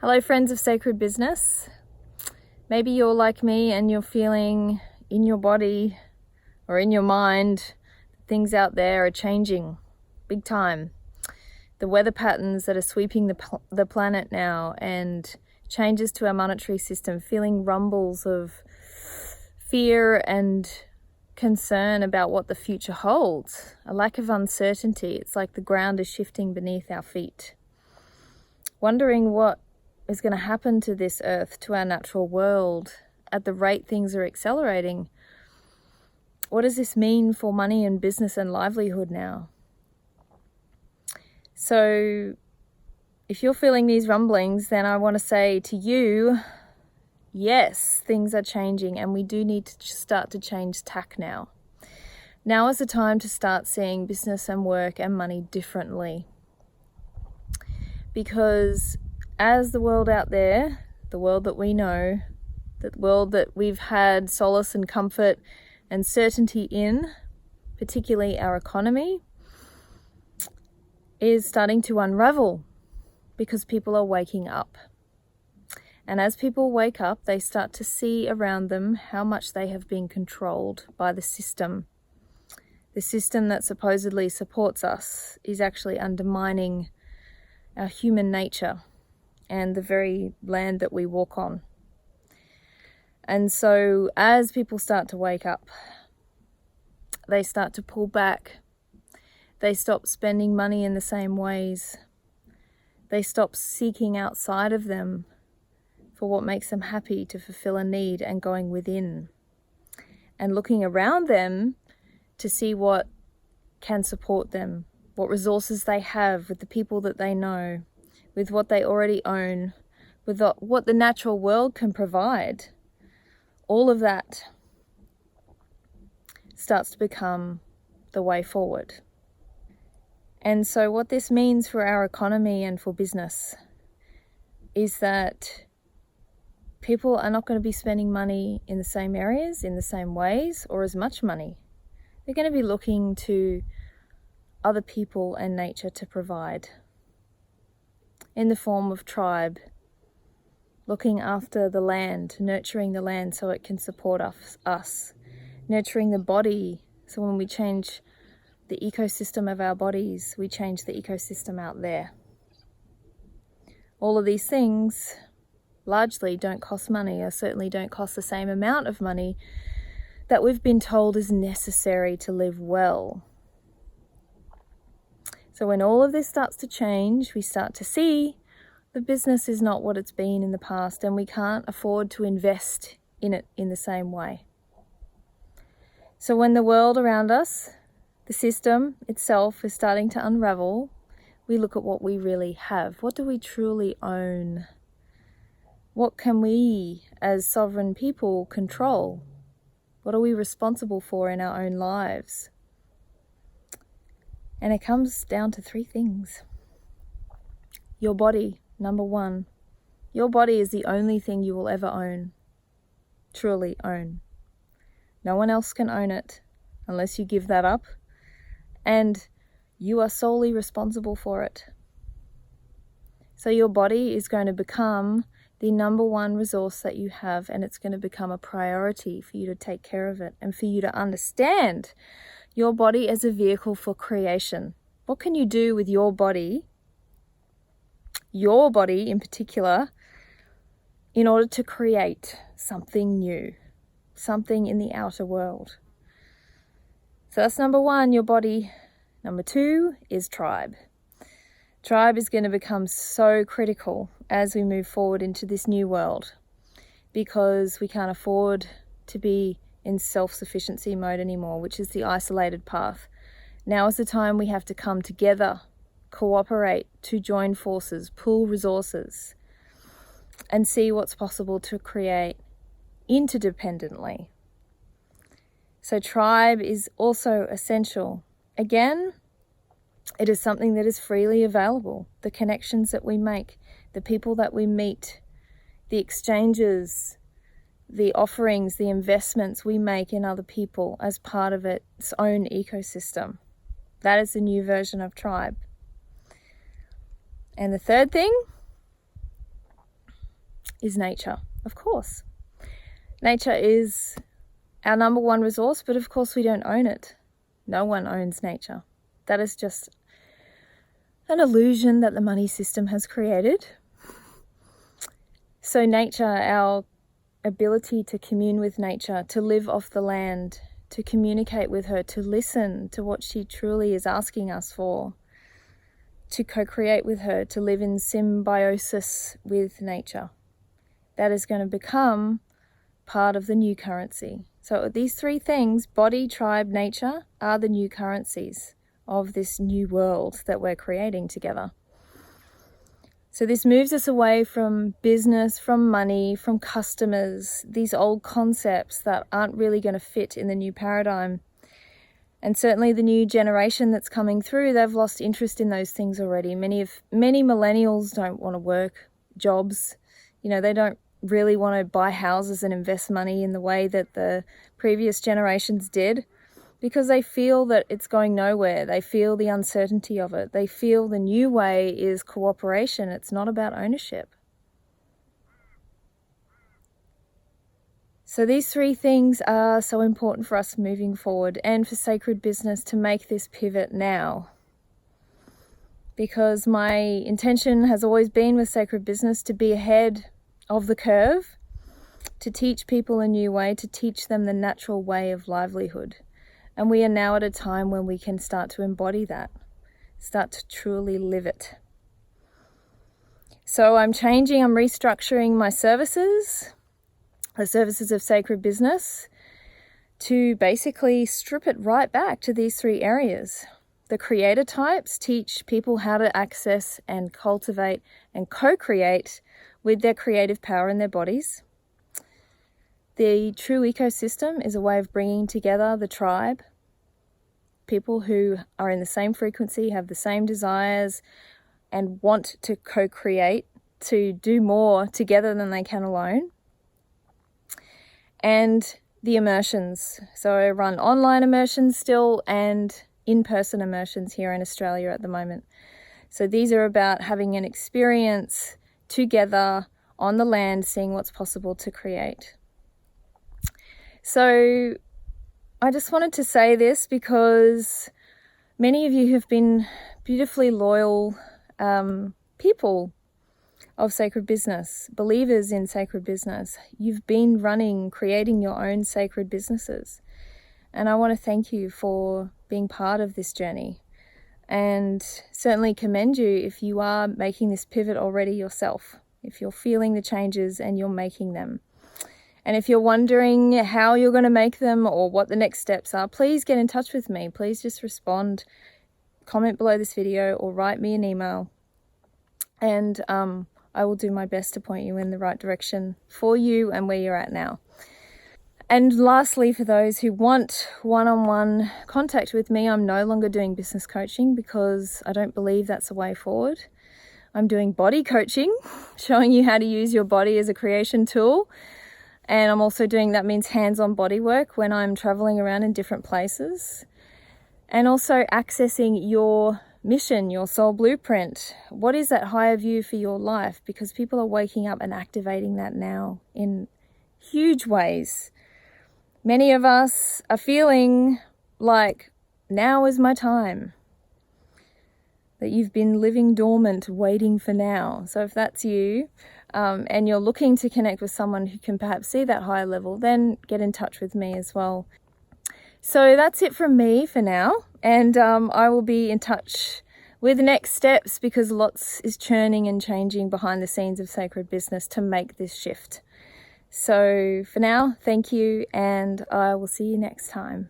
Hello friends of Sacred Business. Maybe you're like me and you're feeling in your body or in your mind things out there are changing big time. The weather patterns that are sweeping the planet now, and changes to our monetary system, feeling rumbles of fear and concern about what the future holds, a lack of uncertainty. It's like the ground is shifting beneath our feet. Wondering what is going to happen to this earth, to our natural world, at the rate things are accelerating. What does this mean for money and business and livelihood now? So if you're feeling these rumblings, then I want to say to you, yes, things are changing, and we do need to start to change tack now. Now is the time to start seeing business and work and money differently. Because as the world out there, the world that we know, the world that we've had solace and comfort and certainty in, particularly our economy, is starting to unravel because people are waking up. And as people wake up, they start to see around them how much they have been controlled by the system. The system that supposedly supports us is actually undermining our human nature and the very land that we walk on. And so as people start to wake up, they start to pull back. They stop spending money in the same ways. They stop seeking outside of them for what makes them happy, to fulfill a need, and going within and looking around them to see what can support them, what resources they have with the people that they know, with what they already own, with what the natural world can provide. All of that starts to become the way forward. And so what this means for our economy and for business is that people are not going to be spending money in the same areas, in the same ways, or as much money. They're going to be looking to other people and nature to provide, in the form of tribe, looking after the land, nurturing the land so it can support us, nurturing the body, so when we change the ecosystem of our bodies, we change the ecosystem out there. All of these things largely don't cost money, or certainly don't cost the same amount of money that we've been told is necessary to live well. So when all of this starts to change, we start to see the business is not what it's been in the past, and we can't afford to invest in it in the same way. So when the world around us, the system itself, is starting to unravel, we look at what we really have. What do we truly own? What can we, as sovereign people, control? What are we responsible for in our own lives? And it comes down to 3 things. Your body, number 1. Your body is the only thing you will ever own, truly own. No one else can own it unless you give that up, and you are solely responsible for it. So your body is going to become the number 1 resource that you have, and it's going to become a priority for you to take care of it and for you to understand your body as a vehicle for creation. What can you do with your body in particular, in order to create something new, something in the outer world? So that's number 1, your body. Number 2 is tribe. Tribe is going to become so critical as we move forward into this new world, because we can't afford to be in self-sufficiency mode anymore, which is the isolated path. Now is the time we have to come together, cooperate, to join forces, pool resources, and see what's possible to create interdependently. So tribe is also essential. Again, it is something that is freely available. The connections that we make, the people that we meet, the exchanges, the offerings, the investments we make in other people as part of its own ecosystem. That is the new version of tribe. And the third thing is nature, of course. Nature is our number one resource, but of course we don't own it. No one owns nature. That is just an illusion that the money system has created. So nature, our ability to commune with nature, to live off the land, to communicate with her, to listen to what she truly is asking us for, to co-create with her, to live in symbiosis with nature. That is going to become part of the new currency. So these three things, body, tribe, nature, are the new currencies of this new world that we're creating together. So this moves us away from business, from money, from customers, these old concepts that aren't really going to fit in the new paradigm. And certainly the new generation that's coming through, they've lost interest in those things already. Many millennials don't want to work jobs. They don't really want to buy houses and invest money in the way that the previous generations did, because they feel that it's going nowhere. They feel the uncertainty of it. They feel the new way is cooperation. It's not about ownership. So these three things are so important for us moving forward, and for Sacred Business to make this pivot now. Because my intention has always been with Sacred Business to be ahead of the curve, to teach people a new way, to teach them the natural way of livelihood. And we are now at a time when we can start to embody that, start to truly live it. So I'm restructuring my services, the services of Sacred Business, to basically strip it right back to these three areas. The creator types teach people how to access and cultivate and co-create with their creative power in their bodies. The true ecosystem is a way of bringing together the tribe, people who are in the same frequency, have the same desires, and want to co-create, to do more together than they can alone. And the immersions. So I run online immersions still and in-person immersions here in Australia at the moment. So these are about having an experience together on the land, seeing what's possible to create. So I just wanted to say this because many of you have been beautifully loyal people of Sacred Business, believers in Sacred Business. You've been creating your own sacred businesses. And I want to thank you for being part of this journey, and certainly commend you if you are making this pivot already yourself, if you're feeling the changes and you're making them. And if you're wondering how you're going to make them or what the next steps are, please get in touch with me. Please just respond, comment below this video, or write me an email. And I will do my best to point you in the right direction for you and where you're at now. And lastly, for those who want one-on-one contact with me, I'm no longer doing business coaching because I don't believe that's the way forward. I'm doing body coaching, showing you how to use your body as a creation tool. And I'm also doing, that means hands-on body work when I'm traveling around in different places. And also accessing your mission, your soul blueprint. What is that higher view for your life? Because people are waking up and activating that now in huge ways. Many of us are feeling like now is my time. That you've been living dormant, waiting for now. So if that's you, and you're looking to connect with someone who can perhaps see that higher level, then get in touch with me as well. So that's it from me for now. And I will be in touch with the next steps, because lots is churning and changing behind the scenes of Sacred Business to make this shift. So for now, thank you, and I will see you next time.